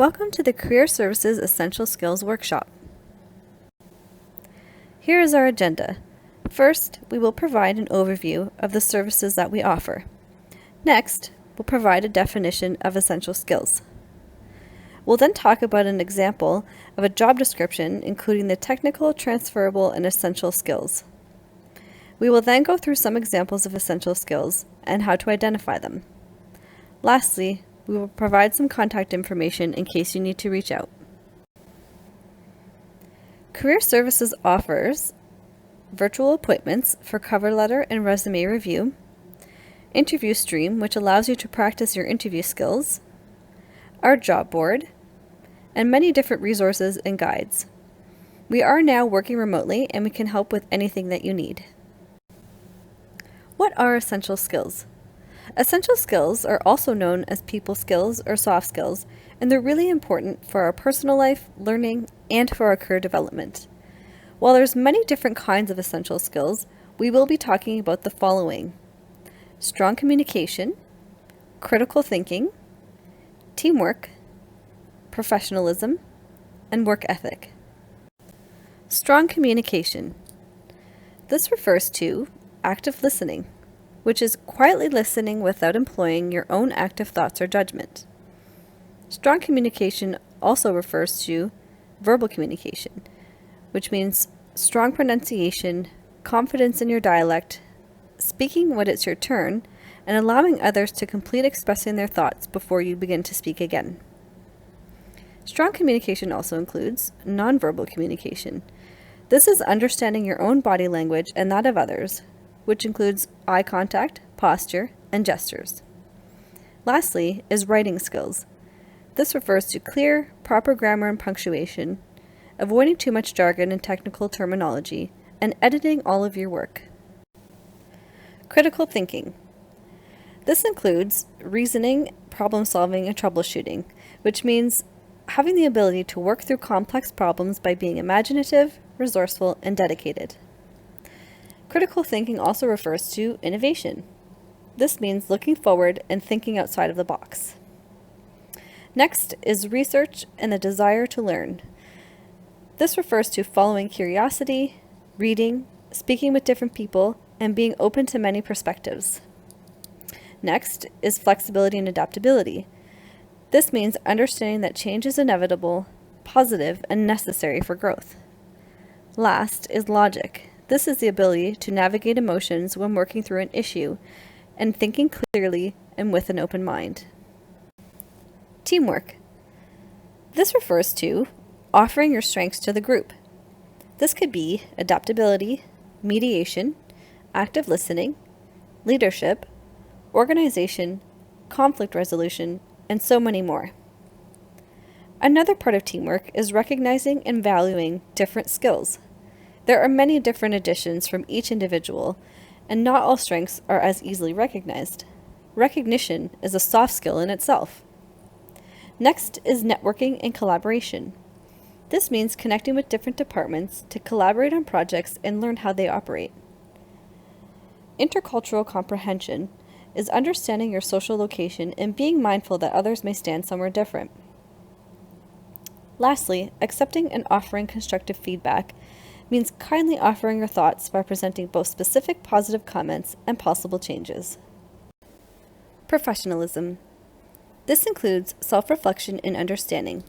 Welcome to the Career Services Essential Skills Workshop. Here is our agenda. First, we will provide an overview of the services that we offer. Next, we'll provide a definition of essential skills. We'll then talk about an example of a job description, including the technical, transferable, and essential skills. We will then go through some examples of essential skills and how to identify them. Lastly, we will provide some contact information in case you need to reach out. Career Services offers virtual appointments for cover letter and resume review, interview stream, which allows you to practice your interview skills, our job board, and many different resources and guides. We are now working remotely and we can help with anything that you need. What are essential skills? Essential skills are also known as people skills or soft skills, and they're really important for our personal life, learning, and for our career development. While there's many different kinds of essential skills, we will be talking about the following: strong communication, critical thinking, teamwork, professionalism, and work ethic. Strong communication. This refers to active listening, which is quietly listening without employing your own active thoughts or judgment. Strong communication also refers to verbal communication, which means strong pronunciation, confidence in your dialect, speaking when it's your turn, and allowing others to complete expressing their thoughts before you begin to speak again. Strong communication also includes nonverbal communication. This is understanding your own body language and that of others, which includes eye contact, posture, and gestures. Lastly is writing skills. This refers to clear, proper grammar and punctuation, avoiding too much jargon and technical terminology, and editing all of your work. Critical thinking. This includes reasoning, problem solving, and troubleshooting, which means having the ability to work through complex problems by being imaginative, resourceful, and dedicated. Critical thinking also refers to innovation. This means looking forward and thinking outside of the box. Next is research and the desire to learn. This refers to following curiosity, reading, speaking with different people, and being open to many perspectives. Next is flexibility and adaptability. This means understanding that change is inevitable, positive, and necessary for growth. Last is logic. This is the ability to navigate emotions when working through an issue and thinking clearly and with an open mind. Teamwork. This refers to offering your strengths to the group. This could be adaptability, mediation, active listening, leadership, organization, conflict resolution, and so many more. Another part of teamwork is recognizing and valuing different skills. There are many different additions from each individual, and not all strengths are as easily recognized. Recognition is a soft skill in itself. Next is networking and collaboration. This means connecting with different departments to collaborate on projects and learn how they operate. Intercultural comprehension is understanding your social location and being mindful that others may stand somewhere different. Lastly, accepting and offering constructive feedback means kindly offering your thoughts by presenting both specific positive comments and possible changes. Professionalism. This includes self-reflection and understanding.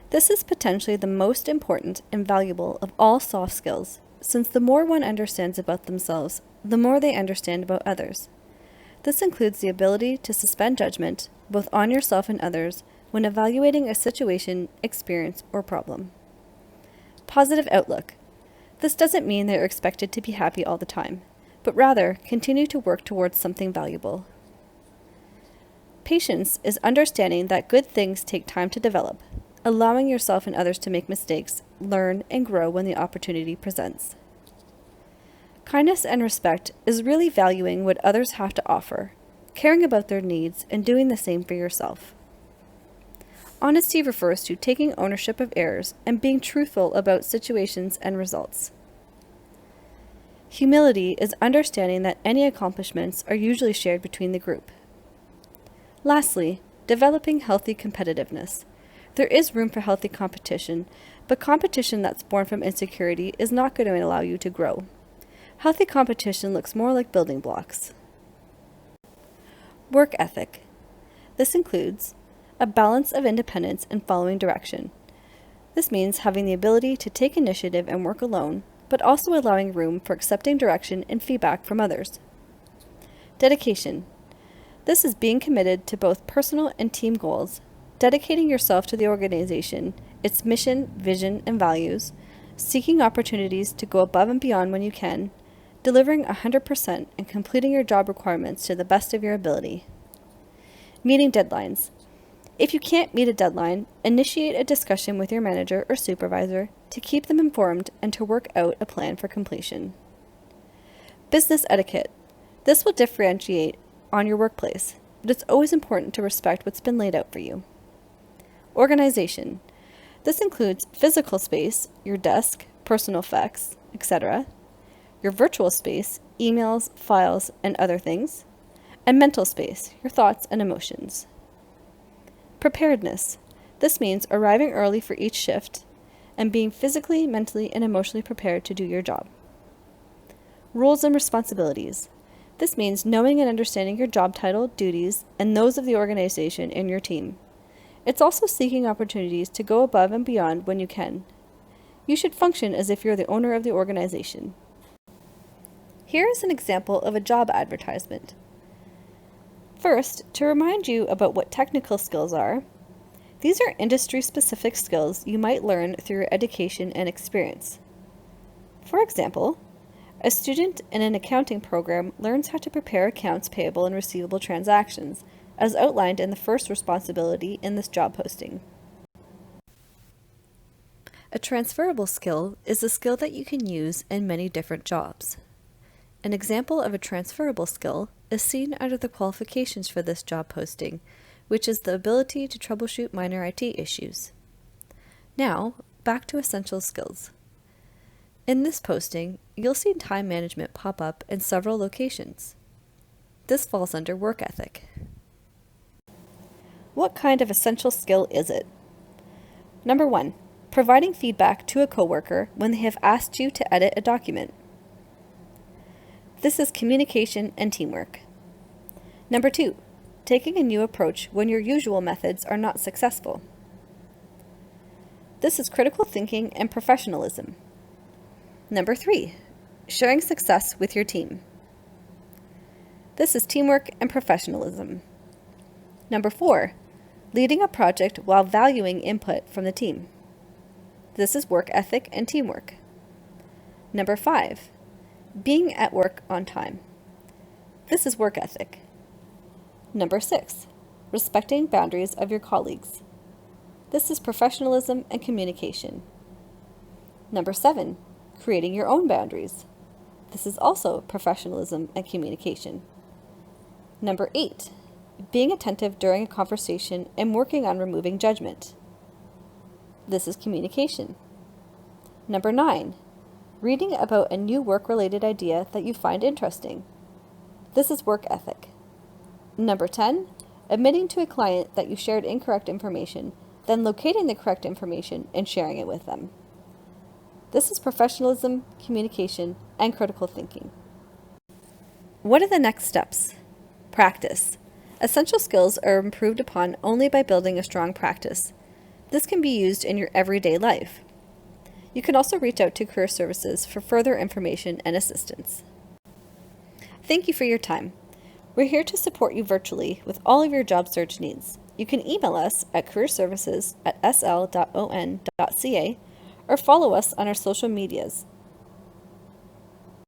This is potentially the most important and valuable of all soft skills, since the more one understands about themselves, the more they understand about others. This includes the ability to suspend judgment, both on yourself and others, when evaluating a situation, experience, or problem. Positive outlook. This doesn't mean that you're expected to be happy all the time, but rather continue to work towards something valuable. Patience is understanding that good things take time to develop, allowing yourself and others to make mistakes, learn, and grow when the opportunity presents. Kindness and respect is really valuing what others have to offer, caring about their needs, and doing the same for yourself. Honesty refers to taking ownership of errors and being truthful about situations and results. Humility is understanding that any accomplishments are usually shared between the group. Lastly, developing healthy competitiveness There is room for healthy competition, but competition that's born from insecurity is not going to allow you to grow. Healthy competition looks more like building blocks. Work ethic. This includes a balance of independence and following direction. This means having the ability to take initiative and work alone, but also allowing room for accepting direction and feedback from others. Dedication. This is being committed to both personal and team goals, dedicating yourself to the organization, its mission, vision, and values, seeking opportunities to go above and beyond when you can, delivering 100% and completing your job requirements to the best of your ability. Meeting deadlines. If you can't meet a deadline, initiate a discussion with your manager or supervisor to keep them informed and to work out a plan for completion. Business etiquette. This will differentiate on your workplace, but it's always important to respect what's been laid out for you. Organization. This includes physical space, your desk, personal effects, etc., your virtual space, emails, files, and other things, and mental space, your thoughts and emotions. Preparedness. This means arriving early for each shift and being physically, mentally, and emotionally prepared to do your job. Roles and responsibilities. This means knowing and understanding your job title, duties, and those of the organization and your team. It's also seeking opportunities to go above and beyond when you can. You should function as if you're the owner of the organization. Here is an example of a job advertisement. First, to remind you about what technical skills are, these are industry-specific skills you might learn through your education and experience. For example, a student in an accounting program learns how to prepare accounts payable and receivable transactions, as outlined in the first responsibility in this job posting. A transferable skill is a skill that you can use in many different jobs. An example of a transferable skill is seen under the qualifications for this job posting, which is the ability to troubleshoot minor IT issues. Now, back to essential skills. In this posting, you'll see time management pop up in several locations. This falls under work ethic. What kind of essential skill is it? Number 1, providing feedback to a coworker when they have asked you to edit a document. This is communication and teamwork. Number 2, taking a new approach when your usual methods are not successful. This is critical thinking and professionalism. Number 3, sharing success with your team. This is teamwork and professionalism. Number 4, leading a project while valuing input from the team. This is work ethic and teamwork. Number 5, being at work on time. This is work ethic. Number 6, respecting boundaries of your colleagues. This is professionalism and communication. Number 7, creating your own boundaries. This is also professionalism and communication. Number 8, being attentive during a conversation and working on removing judgment. This is communication. Number 9, reading about a new work-related idea that you find interesting. This is work ethic. Number 10, admitting to a client that you shared incorrect information, then locating the correct information and sharing it with them. This is professionalism, communication, and critical thinking. What are the next steps? Practice. Essential skills are improved upon only by building a strong practice. This can be used in your everyday life. You can also reach out to Career Services for further information and assistance. Thank you for your time. We're here to support you virtually with all of your job search needs. You can email us at careerservices@sl.on.ca or follow us on our social medias